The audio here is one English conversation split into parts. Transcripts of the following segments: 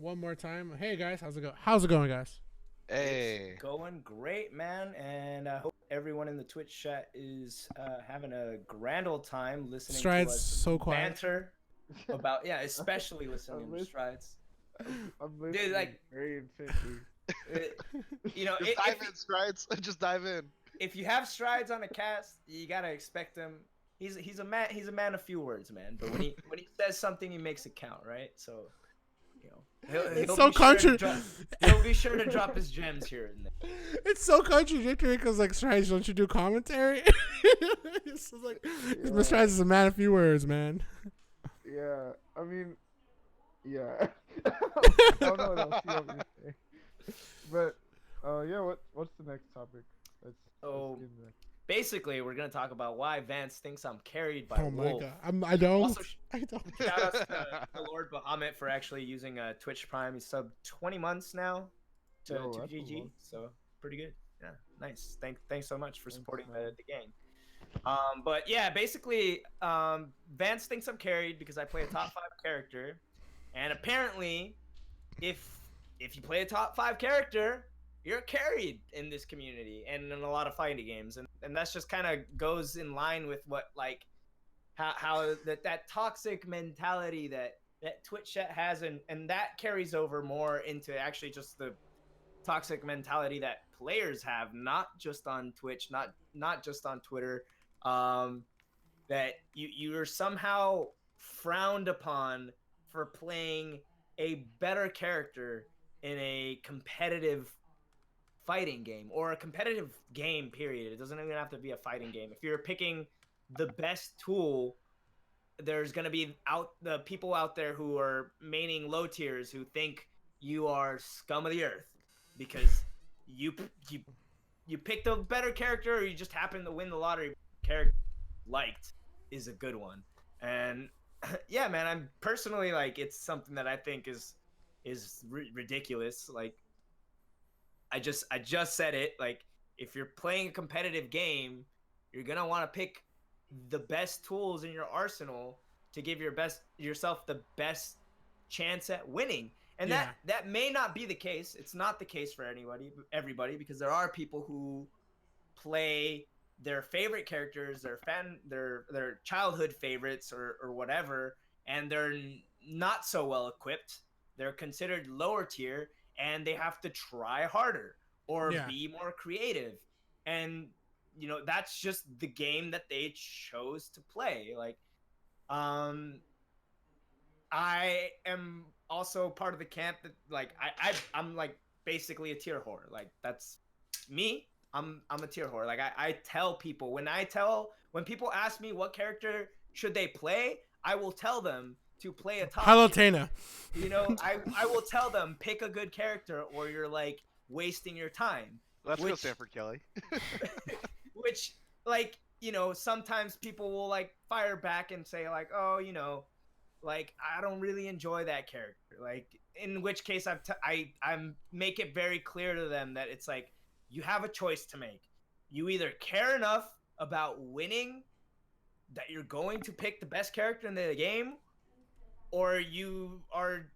one more time. Hey guys, how's it going, guys? Hey. It's going great, man, and I hope everyone in the Twitch chat is having a grand old time listening to Strides us so quiet. banter about, especially listening I'm, to lis- Strides. I'm Dude, listening like, very intently. it, you know, Just dive in, Strides. Just dive in. if you have Strides on a cast, you gotta expect him. He's a man. He's a man of few words, man. But when he says something, he makes it count, right? So, It's he'll so be sure to he'll be sure to drop his gems here and there. It's so contradictory because like Strides, don't you do commentary? It's just like Yeah. Strides is a man of few words, man. Yeah, I mean, yeah. I don't know what else you want me to say. But, yeah, what's the next topic? Let's get into that. Basically, we're gonna talk about why Vance thinks I'm carried by Oh my Wolf. god, I don't. Also, I don't. shout out to Lord Bahamut for actually using Twitch Prime. He's subbed 20 months now to Yo, that's a GG, lot. so pretty good. Yeah, nice. Thanks so much for Thanks, supporting man. the game. But yeah, basically, Vance thinks I'm carried because I play a top 5 character, and apparently, if you play a top 5 character, you're carried in this community and in a lot of fighting games, and that's just kind of goes in line with what like how that toxic mentality that Twitch chat has, and that carries over more into actually just the toxic mentality that players have, not just on Twitch, not just on Twitter. That you're somehow frowned upon for playing a better character in a competitive fighting game or a competitive game period. It doesn't even have to be a fighting game. If you're picking the best tool, there's going to be the people out there who are maining low tiers who think you are scum of the earth because you you you picked a better character or you just happen to win the lottery. Character liked is a good one. And yeah, man, I'm personally like, it's something that I think is ridiculous. Like, I just said it. Like, if you're playing a competitive game, you're gonna want to pick the best tools in your arsenal to give yourself the best chance at winning. And Yeah. that may not be the case. It's not the case for everybody, because there are people who play their favorite characters, their childhood favorites or whatever, and they're not so well equipped. They're considered lower tier, and they have to try harder or Yeah. be more creative. And that's just the game that they chose to play. Like, I am also part of the camp that like I'm like basically a tier whore. Like, that's me. I'm a tier whore. Like, I tell people when people ask me what character should they play, I will tell them to play a top tier. Palutena. I will tell them pick a good character or you're like wasting your time. Let's go Which- Sanford Kelly. Which, like, sometimes people will like fire back and say like, oh, like, I don't really enjoy that character. Like, in which case I'm make it very clear to them that it's like, you have a choice to make. You either care enough about winning that you're going to pick the best character in the game, or you are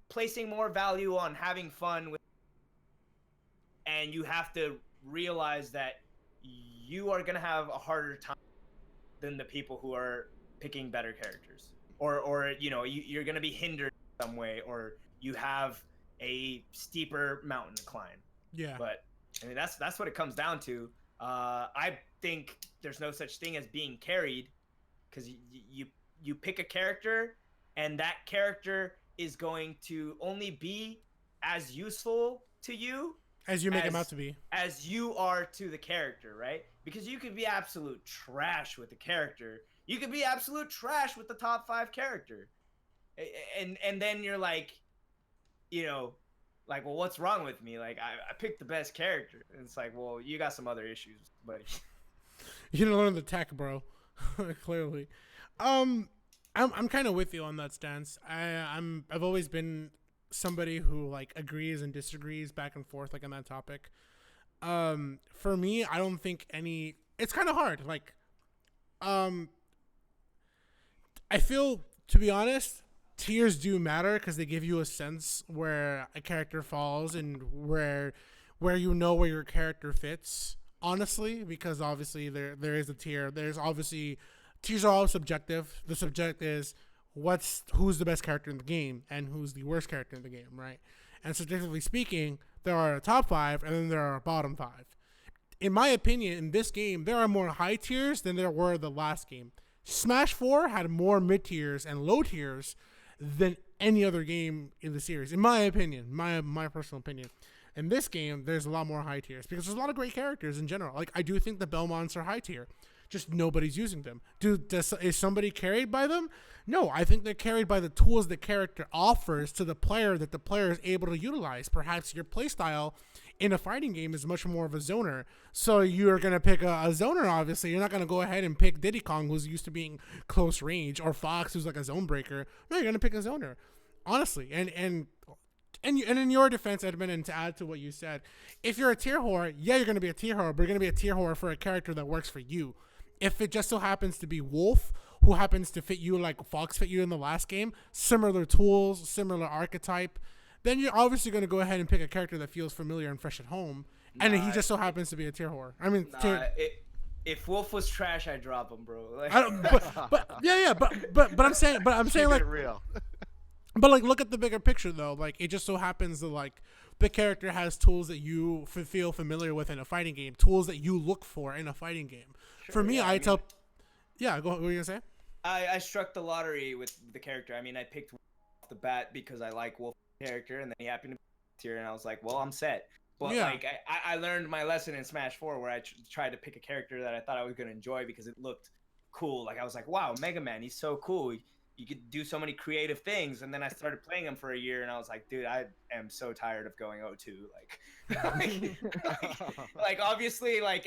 placing more value on having fun with, and you have to realize that you are going to have a harder time than the people who are picking better characters, or you're going to be hindered in some way, or you have a steeper mountain to climb. Yeah. But I mean, that's what it comes down to. I think there's no such thing as being carried, because you pick a character, and that character is going to only be as useful to you As you make him out to be. as you are to the character, right? Because you could be absolute trash with the character. You could be absolute trash with the top 5 character. And then you're like, like, well, what's wrong with me? Like, I picked the best character. And it's like, well, you got some other issues, buddy. You didn't learn the tech, bro. Clearly. I'm kind of with you on that stance. I've always been somebody who like agrees and disagrees back and forth like on that topic. For me, I don't think it's kind of hard. Like, I feel, to be honest, tiers do matter because they give you a sense where a character falls and where you know where your character fits. Honestly, because obviously there is a tier. There's obviously tiers are all subjective. The subject is who's the best character in the game and who's the worst character in the game, right? And statistically speaking, there are a top 5 and then there are a bottom 5. In my opinion, in this game, there are more high tiers than there were the last game. Smash 4 had more mid tiers and low tiers than any other game in the series, in my opinion, my personal opinion. In this game, there's a lot more high tiers because there's a lot of great characters in general. Like, I do think the Belmonts are high tier, just nobody's using them. Is somebody carried by them? No, I think they're carried by the tools the character offers to the player that the player is able to utilize. Perhaps your playstyle in a fighting game is much more of a zoner. So you're going to pick a zoner, obviously. You're not going to go ahead and pick Diddy Kong, who's used to being close range, or Fox, who's like a zone breaker. No, you're going to pick a zoner, honestly. And in your defense, Edmund, and to add to what you said, if you're a tier whore, yeah, you're going to be a tier whore, but you're going to be a tier whore for a character that works for you. If it just so happens to be Wolf, who happens to fit you like Fox fit you in the last game, similar tools, similar archetype, then you're obviously going to go ahead and pick a character that feels familiar and fresh at home. And he just so happens to be a tier whore. I mean, if Wolf was trash, I'd drop him, bro. Like, but I'm saying like real. But like, look at the bigger picture though. Like, it just so happens that like the character has tools that you feel familiar with in a fighting game, tools that you look for in a fighting game. Sure, for me, yeah, go. What were you gonna say? I struck the lottery with the character. I mean, I picked Wolf off the bat because I like Wolf character, and then he happened to be here, and I was like, well, I'm set. But like, I learned my lesson in Smash 4 where I tried to pick a character that I thought I was gonna enjoy because it looked cool. Like, I was like, wow, Mega Man, he's so cool. You could do so many creative things. And then I started playing him for a year, and I was like, dude, I am so tired of going 0-2. Like obviously, like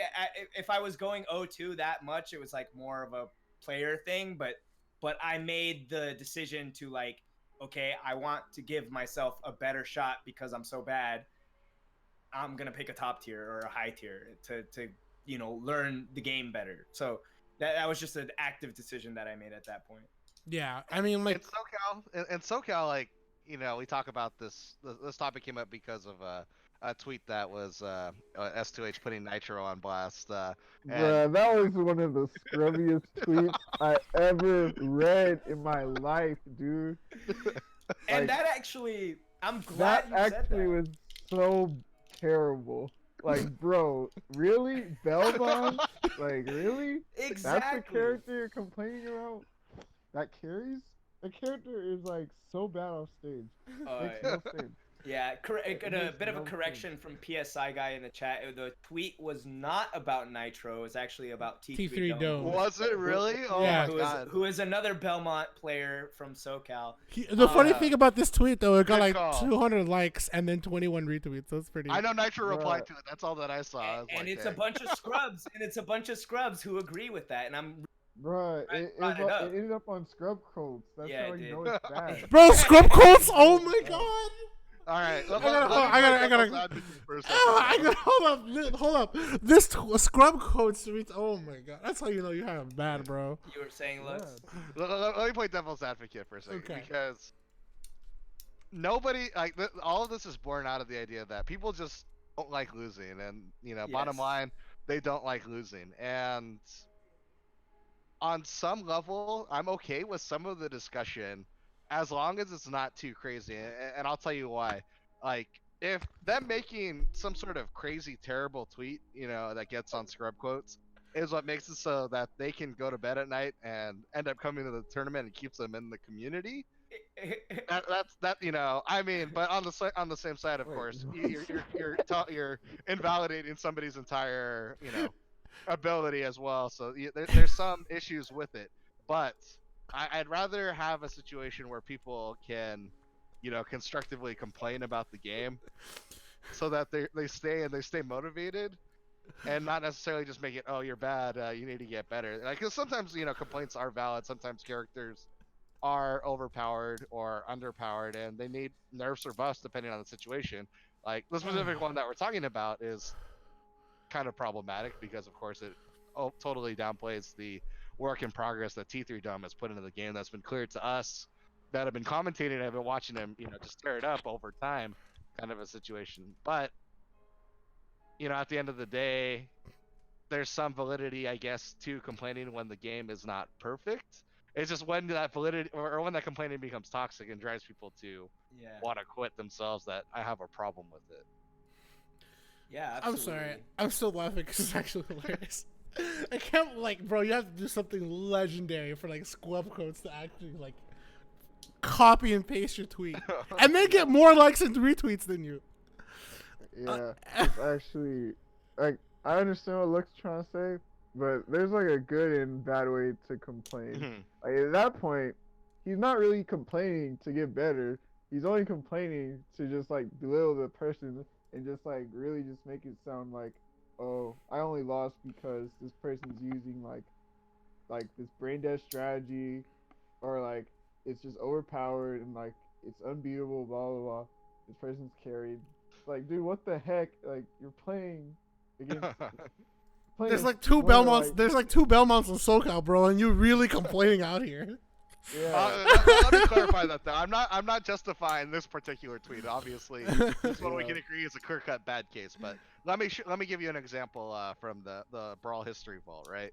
if I was going 0-2 that much, it was like more of a player thing. But I made the decision to like, okay, I want to give myself a better shot because I'm so bad. I'm gonna pick a top tier or a high tier to learn the game better. So that was just an active decision that I made at that point. Yeah, I mean, like in SoCal, like, we talk about this. This topic came up because of a tweet that was S2H putting Nitro on blast. Bruh, that was one of the scrubbiest tweets I ever read in my life, dude. And that actually, I'm glad you said that. Actually was so terrible. Like, bro, really? Belmont? Like, really? Exactly. That's the character you're complaining about? That carries? The character is like so bad off stage. Makes no sense. Yeah, a bit of a correction from PSI guy in the chat. The tweet was not about Nitro. It was actually about T3 Dome. Was it really? Oh Yeah. my god. Who is another Belmont player from SoCal. The funny thing about this tweet though, it got like call. 200 likes and then 21 retweets. That's pretty. I know Nitro replied to it. That's all that I saw. And it's a bunch of scrubs. And it's a bunch of scrubs who agree with that. And I'm Bruh, it ended up on Scrub Quotes. That's how you know it's bad. Bro, scrub quotes. Oh my god. All right, I gotta hold up. This scrub quotes tweets. Oh my god, that's how you know you have bad, bro. You were saying, Lux. Let me play devil's advocate for a second, because nobody all of this is born out of the idea that people just don't like losing, and bottom line, they don't like losing, and on some level, I'm okay with some of the discussion as long as it's not too crazy. And I'll tell you why. Like, if them making some sort of crazy, terrible tweet, that gets on scrub quotes is what makes it so that they can go to bed at night and end up coming to the tournament and keeps them in the community. I mean, but on the same side, of course, you're invalidating somebody's entire, ability as well. So there's some issues with it, but I'd rather have a situation where people can, constructively complain about the game, so that they stay motivated, and not necessarily just make it, oh, you're bad, you need to get better. Like, 'cause sometimes complaints are valid. Sometimes characters are overpowered or underpowered, and they need nerfs or buffs depending on the situation. Like, the specific one that we're talking about is kind of problematic because, of course, it totally downplays the work in progress that T3 Dome has put into the game. That's been clear to us that have been commentating. I've been watching him, just tear it up over time, kind of a situation. But at the end of the day, there's some validity, I guess, to complaining when the game is not perfect. It's just when that validity or when that complaining becomes toxic and drives people to want to quit themselves that I have a problem with it. Yeah, absolutely. I'm sorry. I'm still laughing because it's actually hilarious. I can't, bro, you have to do something legendary for, Squub Coats to actually, copy and paste your tweet. And then get more likes and retweets than you. Yeah, it's actually, I understand what Luke's trying to say, but there's, a good and bad way to complain. At that point, he's not really complaining to get better. He's only complaining to just, belittle the person and just, really just make it sound like, oh, I only lost because this person's using, this brain dead strategy, or, it's just overpowered and, it's unbeatable, blah, blah, blah. This person's carried. Dude, what the heck? You're playing against. There's two Belmonts. There's two Belmonts in SoCal, bro, and you really complaining out here. Yeah. Let me clarify that though. I'm not justifying this particular tweet. Obviously, this one we can agree is a clear-cut bad case. But let me give you an example from the Brawl history vault. Right,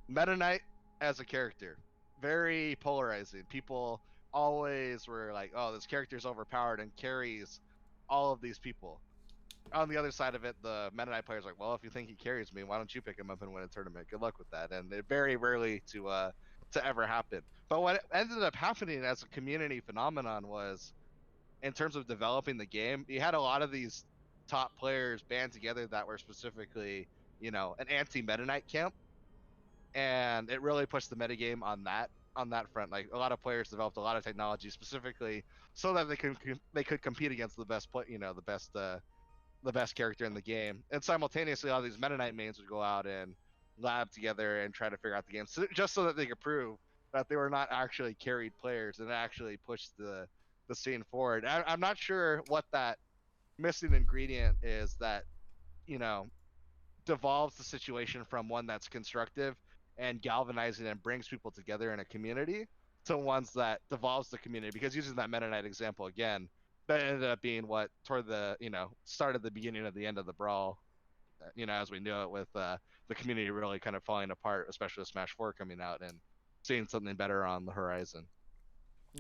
Meta Knight as a character, very polarizing. People always were like, "Oh, this character's overpowered and carries all of these people." On the other side of it, the Meta Knight players are like, "Well, if you think he carries me, why don't you pick him up and win a tournament? Good luck with that." And it very rarely to ever happen. But what ended up happening as a community phenomenon was, in terms of developing the game, you had a lot of these top players band together that were specifically, an anti-Meta Knight camp, and it really pushed the metagame on that front. A lot of players developed a lot of technology specifically so that they could compete against the best the best character in the game, and simultaneously all these Meta Knight mains would go out and lab together and try to figure out the game, just so that they could prove that they were not actually carried players and actually pushed the scene forward. I'm not sure what that missing ingredient is that devolves the situation from one that's constructive and galvanizing and brings people together in a community to ones that devolves the community. Because using that Meta Knight example again, that ended up being what toward the started the beginning of the end of the Brawl, as we knew it, with the community really kind of falling apart, especially with Smash 4 coming out and seeing something better on the horizon.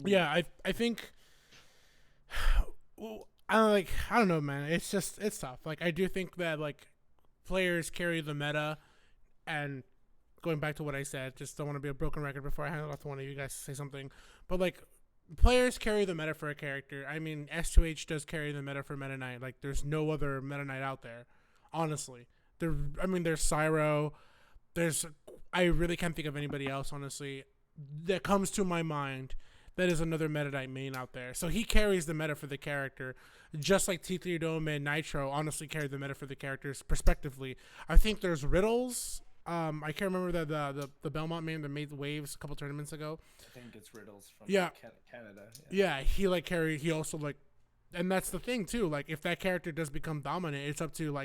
Yeah, I think, well, I don't know, man. It's tough. I do think that players carry the meta, and going back to what I said, just don't want to be a broken record before I hand it off to one of you guys to say something, but players carry the meta for a character. I mean, S2H does carry the meta for Meta Knight. There's no other Meta Knight out there, honestly. There's Cyro. I really can't think of anybody else, honestly, that comes to my mind that is another Meta Knight main out there. So he carries the meta for the character, just like T3 Dome and Nitro honestly carried the meta for the characters, respectively. I think there's Riddles. I can't remember the Belmont man that made the waves a couple tournaments ago. I think it's Riddles from Canada. Yeah, he also and that's the thing too. If that character does become dominant, it's up to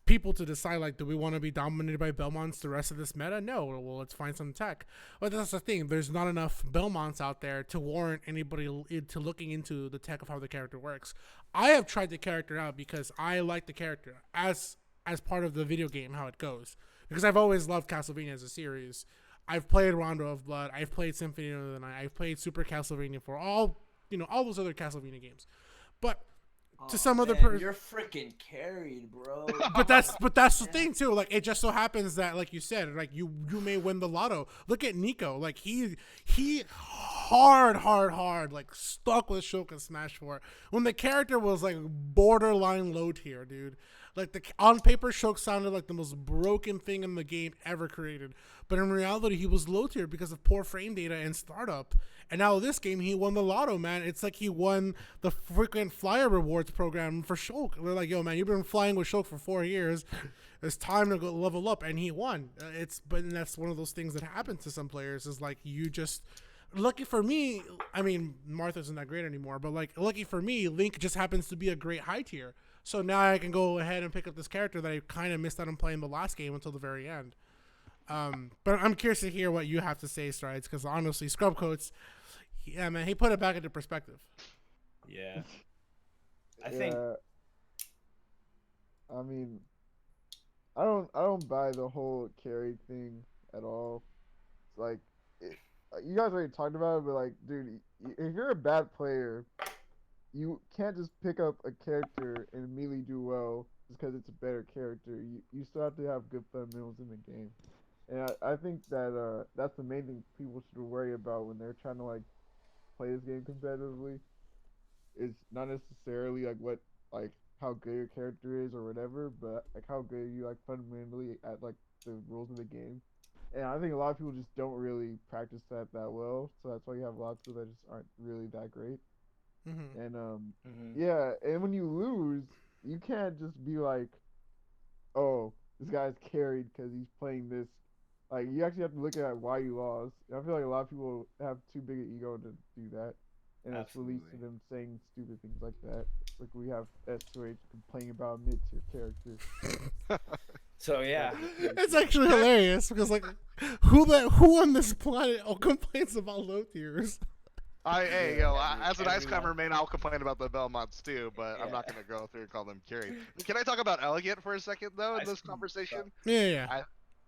people to decide do we want to be dominated by Belmonts the rest of this meta? No, well, let's find some tech. But that's the thing. There's not enough Belmonts out there to warrant anybody into looking into the tech of how the character works. I have tried the character out because I like the character as part of the video game, how it goes. Because I've always loved Castlevania as a series. I've played Rondo of Blood. I've played Symphony of the Night. I've played Super Castlevania 4. All those other Castlevania games. But to some other person, you're freaking carried, bro. But that's the thing too. It just so happens that, like you said, you may win the lotto. Look at Nico. He hard stuck with Shulk in Smash 4 when the character was borderline low tier, dude. On paper, Shulk sounded like the most broken thing in the game ever created. But in reality, he was low tier because of poor frame data and startup. And now this game, he won the lotto, man. It's like he won the frequent flyer rewards program for Shulk. They're like, yo, man, you've been flying with Shulk for 4 years. It's time to go level up. And he won. But that's one of those things that happens to some players is you just... Lucky for me, I mean, Martha's not that great anymore, but lucky for me, Link just happens to be a great high tier. So now I can go ahead and pick up this character that I kind of missed out on playing the last game until the very end. But I'm curious to hear what you have to say, Strides, because honestly, Scrub Coats, Yeah, man, he put it back into perspective. Yeah. I think. Yeah, I mean, I don't buy the whole carry thing at all. It's like, it, you guys already talked about it, but like, dude, if you're a bad player, you can't just pick up a character and immediately do well just because it's a better character. You still have to have good fundamentals in the game, and I think that that's the main thing people should worry about when they're trying to like play this game competitively. Is not necessarily like how good your character is or whatever, but like how good you like fundamentally at like the rules of the game. And I think a lot of people just don't really practice that well, so that's why you have a lot of people that just aren't really that great. Mm-hmm. And Mhm. yeah, and when you lose, you can't just be like, oh, this guy's carried because he's playing this. Like you actually have to look at why you lost. And I feel like a lot of people have too big an ego to do that, and it's released to Absolutely. them saying stupid things like that. Like we have S2H complaining about a mid-tier character. So yeah. It's actually hilarious because like, who on this planet all complains about low tiers? Hey, Yeah, as an ice everyone. climber main, I'll complain about the Belmonts too, but I'm not Yeah. gonna go through and call them carried. Can I talk about Elegant for a second though in Ice this cream conversation? stuff. Yeah, yeah.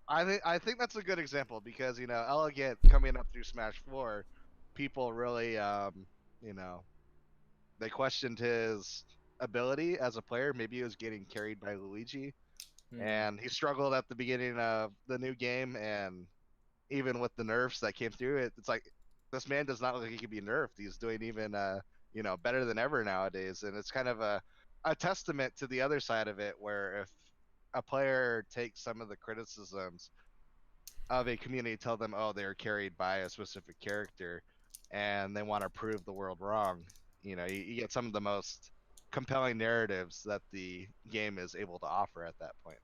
I think that's a good example because Elegant coming up through Smash 4, people really you know they questioned his ability as a player. Maybe he was getting carried by Luigi, Mhm. and he struggled at the beginning of the new game, and even with the nerfs that came through it, it's like this man does not look like he can be nerfed. He's doing even better than ever nowadays, and it's kind of a testament to the other side of it, where if a player takes some of the criticisms of a community, tell them, oh, they're carried by a specific character, and they want to prove the world wrong. You get some of the most compelling narratives that the game is able to offer at that point.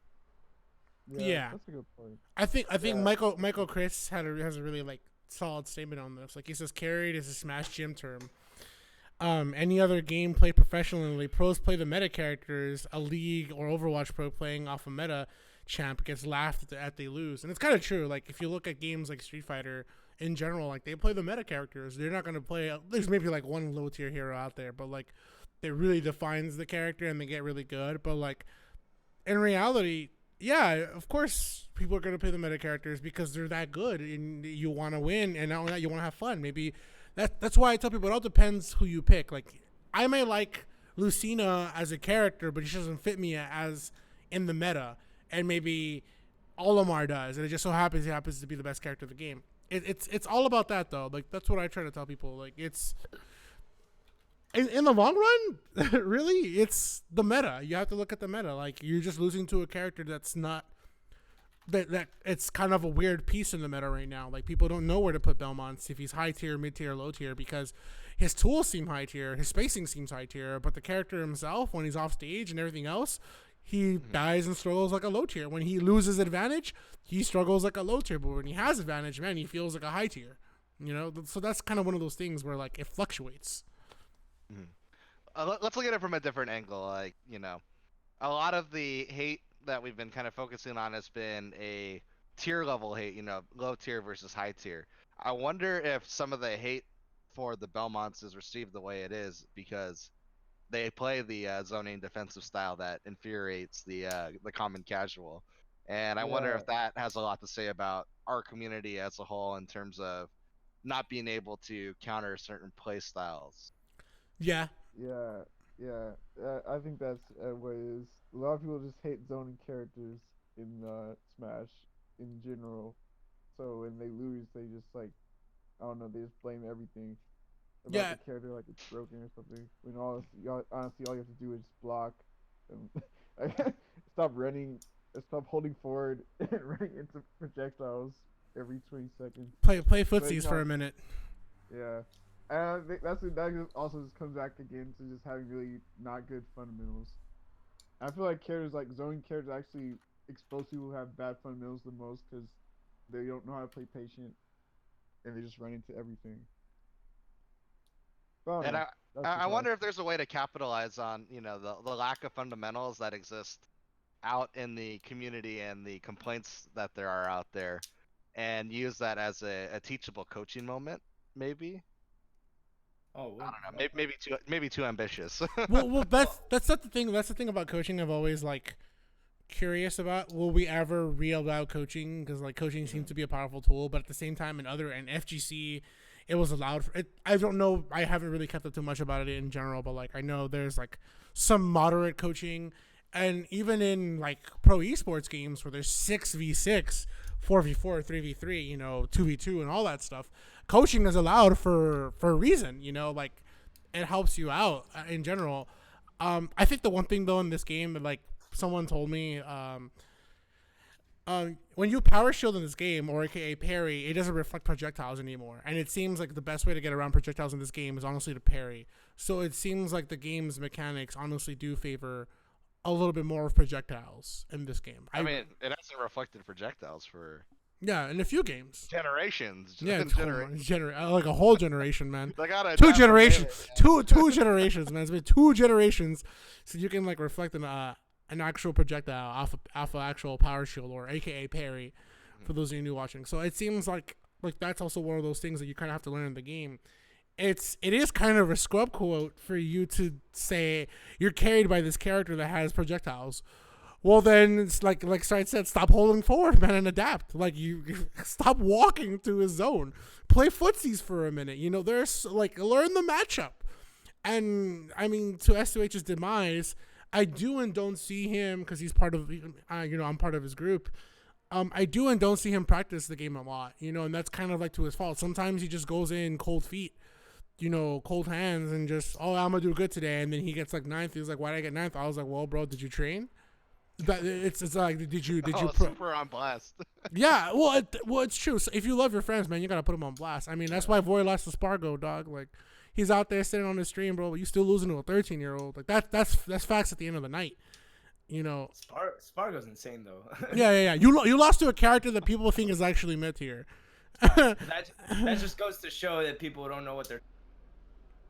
Yeah, Yeah. that's a good point. I think Yeah, Michael Chris has a really like solid statement on this. Like he says, carried is a Smash gym term. Any other game played professionally, pros play the meta characters. A League or Overwatch pro playing off a meta champ gets laughed at they lose, and it's kind of true. Like if you look at games like Street Fighter in general, like they play the meta characters. They're not gonna play. There's maybe like one low tier hero out there, but like it really defines the character and they get really good. But like in reality, yeah, of course people are gonna play the meta characters because they're that good and you want to win, and not only that, you want to have fun. Maybe that's why I tell people it all depends who you pick. Like I may like Lucina as a character, but she doesn't fit me as in the meta, and maybe Olimar does, and it just so happens to be the best character of the game. It's all about that though. Like that's what I try to tell people. Like it's in the long run, really, it's the meta. You have to look at the meta. Like you're just losing to a character that's not that it's kind of a weird piece in the meta right now. Like people don't know where to put Belmont, if he's high tier, mid tier, low tier, because his tools seem high tier, his spacing seems high tier, but the character himself, when he's off stage and everything else, he dies and struggles like a low tier. When he loses advantage, he struggles like a low tier, but when he has advantage, man, he feels like a high tier. So that's kind of one of those things where like it fluctuates. Mhm. Let's look at it from a different angle. Like, a lot of the hate that we've been kind of focusing on has been a tier level hate, low tier versus high tier. I wonder if some of the hate for the Belmonts is received the way it is because they play the zoning defensive style that infuriates the common casual. And I wonder yeah, if that has a lot to say about our community as a whole in terms of not being able to counter certain play styles. Yeah, yeah, yeah. I think that's what it is. A lot of people just hate zoning characters in Smash in general. So when they lose, they just like I don't know, they just blame everything about yeah. the character like it's broken or something. When honestly, all you have to do is just block and stop running, stop holding forward and running into projectiles every 20 seconds. Play But footsies for no, a minute. yeah. And I think also just comes back again to just having really not good fundamentals. I feel like characters like zoning characters actually expose people who have bad fundamentals the most because they don't know how to play patient and they just run into everything. But I don't And know. I That's I just I how I wonder if there's a way to capitalize on the lack of fundamentals that exist out in the community and the complaints that there are out there, and use that as a teachable coaching moment, maybe. Oh, I don't know. Maybe too ambitious. Well, that's not the thing. That's the thing about coaching. I've always like curious about. Will we ever reel out coaching? Because like coaching seems to be a powerful tool, but at the same time, in FGC, it was allowed for it. I don't know. I haven't really kept up too much about it in general, but like I know there's like some moderate coaching, and even in like pro esports games where there's 6v6, 4v4, 3v3, 2v2, and all that stuff, coaching is allowed for a reason. Like it helps you out in general. I think the one thing though in this game that like someone told me, when you power shield in this game, or aka parry, it doesn't reflect projectiles anymore. And it seems like the best way to get around projectiles in this game is honestly to parry. So it seems like the game's mechanics honestly do favor a little bit more of projectiles in this game. I mean, it hasn't reflected projectiles for in a few games. generations. Yeah, like a whole generation, man. They gotta Two adapt generations, to melee, two generations, man. It's been 2 generations, so you can like reflect an actual projectile off of actual power shield, or aka parry, for those of you new watching. So it seems like that's also one of those things that you kind of have to learn in the game. It is kind of a scrub quote for you to say you're carried by this character that has projectiles. Well, then it's like Side said, stop holding forward, man, and adapt. Like you stop walking to his zone, play footsies for a minute. There's like learn the matchup. And I mean, to S2H's demise, I do and don't see him, because he's part of, I'm part of his group. I do and don't see him practice the game a lot, and that's kind of like to his fault. Sometimes he just goes in cold feet, cold hands, and just, I'm gonna do good today. And then he gets like 9th. He's like, why did I get 9th? I was like, well, bro, did you train? It's like, did you super on blast. Yeah, well, it's true. So if you love your friends, man, you gotta put them on blast. I mean, that's why Void lost to Spargo, dog. Like, he's out there sitting on the stream, bro, but you still losing to a 13-year-old. Like that's facts at the end of the night. Spargo's insane though. Yeah. You lost to a character that people think is actually mid tier. that just goes to show that people don't know what they're.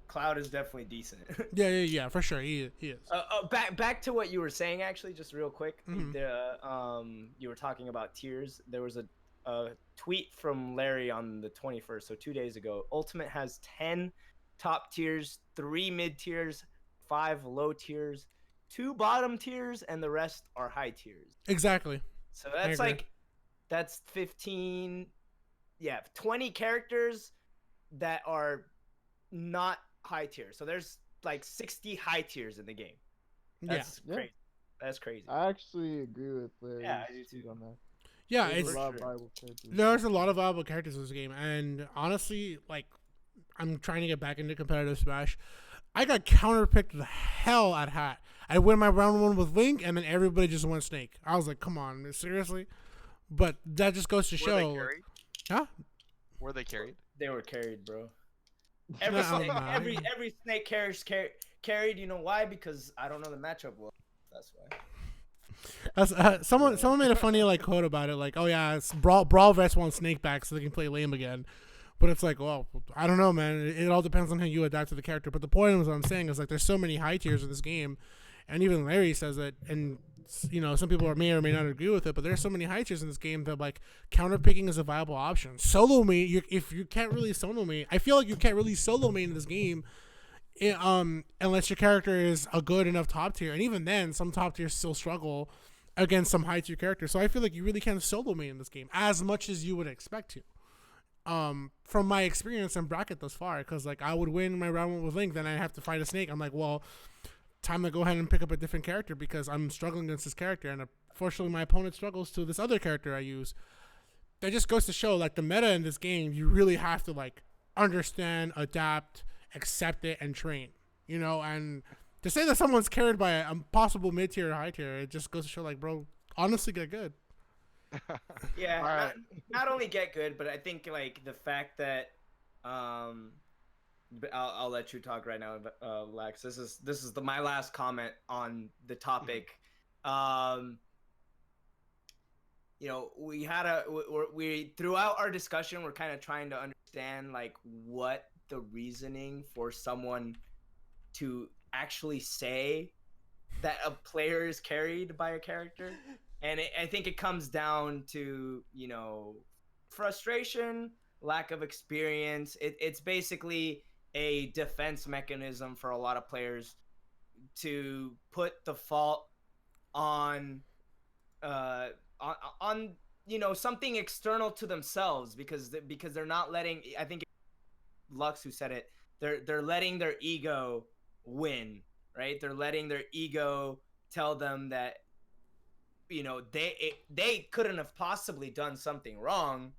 Cloud is definitely decent. Yeah, for sure. He is. Back to what you were saying, actually, just real quick. Mm-hmm. You were talking about tiers. There was a tweet from Larry on the 21st, so 2 days ago. Ultimate has 10 top tiers, 3 mid tiers, 5 low tiers, 2 bottom tiers, and the rest are high tiers. Exactly. So that's 15, 20 characters that are not high tier. So there's like 60 high tiers in the game. That's crazy. That's crazy. I actually agree with Larry. Yeah, I do too. On that. Yeah, there's a lot of viable characters. There's a lot of viable characters in this game, and honestly, like, I'm trying to get back into competitive Smash. I got counterpicked the hell at Hat. I win my round 1 with Link, and then everybody just went Snake. I was like, come on, seriously? But that just goes to show. Were they carried? Huh? Were they carried? They were carried, bro. Every snake carried. You know why? Because I don't know the matchup well. That's why. That's someone made a funny like quote about it, like, oh yeah, it's Brawl Vets want Snake back so they can play lame again. But it's like, well, I don't know, man. It all depends on how you adapt to the character. But the point is, what I'm saying is, like, there's so many high tiers in this game, and even Larry says it, and some people may or may not agree with it, but there's so many high tiers in this game that like counterpicking is a viable option. Solo me, if you can't really solo me, I feel like you can't really solo me in this game, unless your character is a good enough top tier, and even then, some top tiers still struggle against some high tier characters. So I feel like you really can't solo me in this game as much as you would expect to. From my experience in bracket thus far, because like I would win my round 1 with Link, then I have to fight a Snake. I'm like, well, time to go ahead and pick up a different character because I'm struggling against this character, and unfortunately my opponent struggles to this other character I use. That just goes to show, like, the meta in this game, you really have to like understand, adapt, accept it, and train. And to say that someone's carried by a possible mid tier or high tier, it just goes to show, like, bro, honestly, get good. Yeah, right. not only get good, but I think like the fact that I'll let you talk right now, Lex. This is my last comment on the topic. We throughout our discussion, we're kind of trying to understand like what the reasoning for someone to actually say that a player is carried by a character. And I think it comes down to, frustration, lack of experience. It's basically a defense mechanism for a lot of players to put the fault on on something external to themselves because they're not letting, I think Lux who said it, they're letting their ego win, right? They're letting their ego tell them that they couldn't have possibly done something wrong.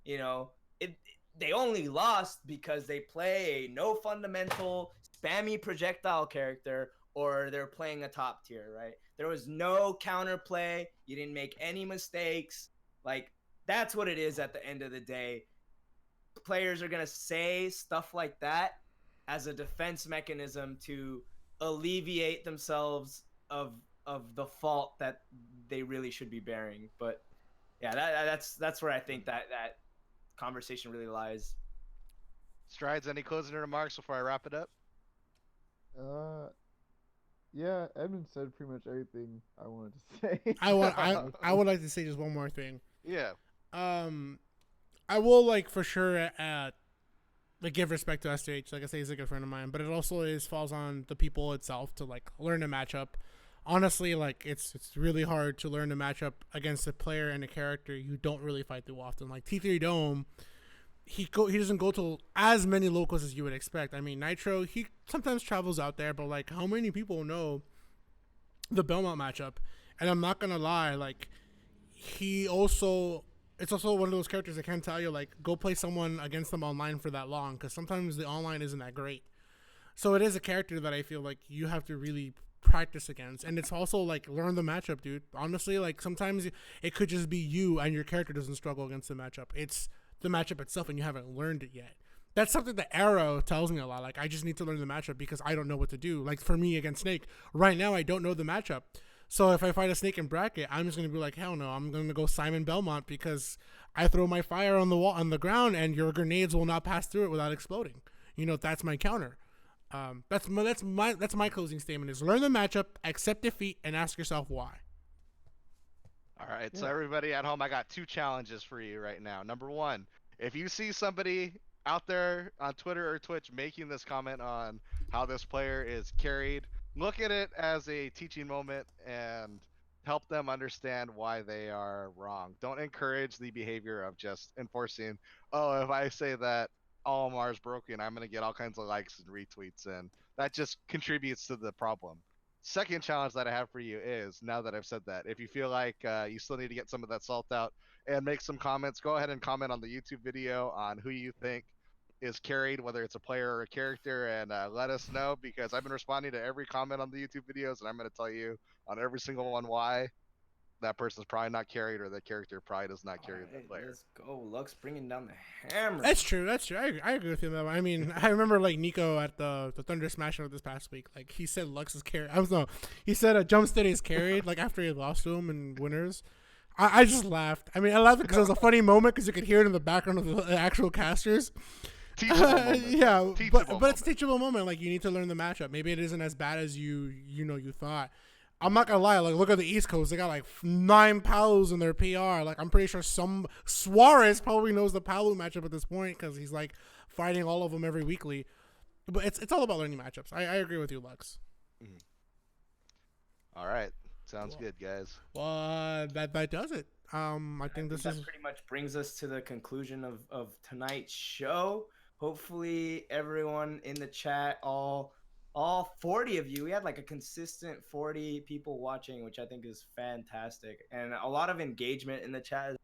They only lost because they play a no fundamental spammy projectile character, or they're playing a top tier, right? There was no counterplay. You didn't make any mistakes. Like, that's what it is at the end of the day. Players are going to say stuff like that as a defense mechanism to alleviate themselves of the fault that they really should be bearing. But yeah, that's where I think that conversation really lies. Strides, any closing remarks before I wrap it up? Yeah, Edmund said pretty much everything I wanted to say. I would like to say just one more thing. Yeah. I will for sure give respect to STH. Like I say, he's a good friend of mine, but it also falls on the people itself to learn a matchup. Honestly, it's really hard to learn a matchup against a player and a character you don't really fight too often. Like T3 Dome, he doesn't go to as many locals as you would expect. I mean, Nitro, he sometimes travels out there, but how many people know the Belmont matchup? And I'm not gonna lie, it's also one of those characters that can't tell you go play someone against them online for that long, because sometimes the online isn't that great. So it is a character that I feel you have to really practice against, and it's also learn the matchup, dude. Honestly, sometimes it could just be you and your character doesn't struggle against the matchup. It's the matchup itself and you haven't learned it yet. That's something that Arrow tells me a lot. I just need to learn the matchup because I don't know what to do. For me against Snake right now, I don't know the matchup. So if I fight a Snake in bracket, I'm just gonna be hell no, I'm gonna go Simon Belmont because I throw my fire on the ground and your grenades will not pass through it without exploding. That's my counter. That's my closing statement is learn the matchup, accept defeat, and ask yourself why. All right, so everybody at home, I got 2 challenges for you right now. Number 1, if you see somebody out there on Twitter or Twitch making this comment on how this player is carried, look at it as a teaching moment and help them understand why they are wrong. Don't encourage the behavior of just enforcing, if I say that Olimar is broken, I'm going to get all kinds of likes and retweets, and that just contributes to the problem. Second challenge that I have for you is, now that I've said that, if you feel like you still need to get some of that salt out and make some comments, go ahead and comment on the YouTube video on who you think is carried, whether it's a player or a character, and let us know, because I've been responding to every comment on the YouTube videos, and I'm going to tell you on every single one why that person's probably not carried, or that character probably does not carry that player. Let's go, Lux, bringing down the hammer. That's true. I agree with you on that one. I mean, I remember Nico at the Thunder Smash Out this past week. He said Lux is carried. He said Jump Steady is carried. After he lost to him in winners. I just laughed. I mean, I laughed because it was a funny moment because you could hear it in the background of the actual casters. Teachable moment. Yeah, Teachable but it's a teachable moment. You need to learn the matchup. Maybe it isn't as bad as you thought. I'm not gonna lie. Look at the East Coast. They got 9 Palus in their PR. I'm pretty sure some Suarez probably knows the Palu matchup at this point because he's fighting all of them every weekly. But it's all about learning matchups. I agree with you, Lux. Mm-hmm. All right, sounds good, guys. Well, that does it. I think this is pretty much brings us to the conclusion of tonight's show. Hopefully, everyone in the chat, all 40 of you, we had a consistent 40 people watching, which I think is fantastic, and a lot of engagement in the chat.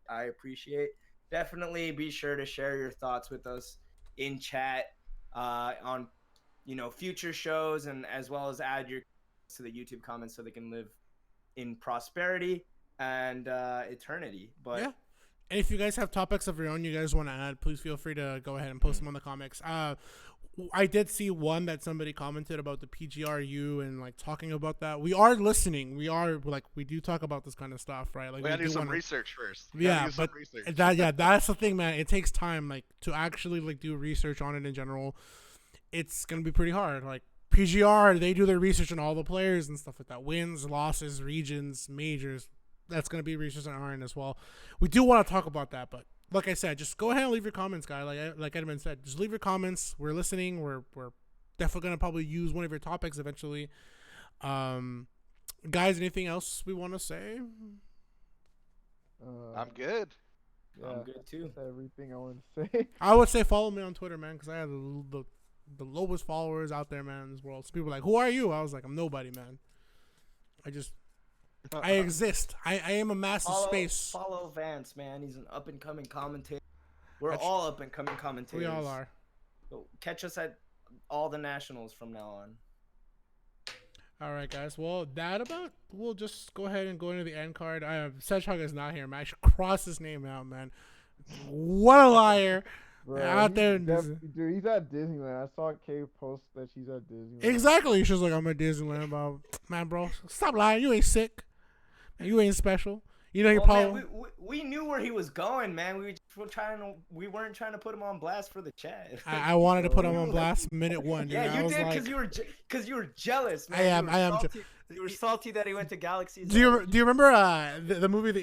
I appreciate. Definitely be sure to share your thoughts with us in chat on future shows, and as well as add your to the YouTube comments so they can live in prosperity and eternity. But yeah. And if you guys have topics of your own you guys want to add, please feel free to go ahead and post them on the comics. I did see one that somebody commented about the PGRU and talking about that. We are listening. We are we do talk about this kind of stuff, right? We gotta do some research first. That's the thing, man. It takes time, to actually do research on it in general. It's gonna be pretty hard. PGR, they do their research on all the players and stuff like that. Wins, losses, regions, majors. That's gonna be research on our end as well. We do want to talk about that, but like I said, just go ahead and leave your comments, guy. Like Edmund said, just leave your comments. We're listening. We're definitely gonna probably use one of your topics eventually. Guys, anything else we want to say? I'm good. Yeah, I'm good too. that's everything I want to say. I would say follow me on Twitter, man, because I have the lowest followers out there, man, in this world. So people are like, who are you? I was like, I'm nobody, man. I exist. I am a massive space. Follow Vance, man. He's an up and coming commentator. We're all up and coming commentators. We all are. So catch us at all the nationals from now on. All right, guys. Well, we'll just go ahead and go into the end card. Sedgehog is not here, man. I should cross his name out, man. What a liar. Bro, Out there. dude, he's at Disneyland. I saw Kay post that she's at Disneyland. Exactly. She's like, I'm at Disneyland. Bro. Man, bro, stop lying. You ain't sick. Man, you ain't special. You know you're probably. Man, we knew where he was going, man. We weren't trying to put him on blast for the chat. I wanted to put him on blast minute one. Dude. Yeah, you did because you were jealous, man. I am. You were salty that he went to Galaxy. Do you remember the movie The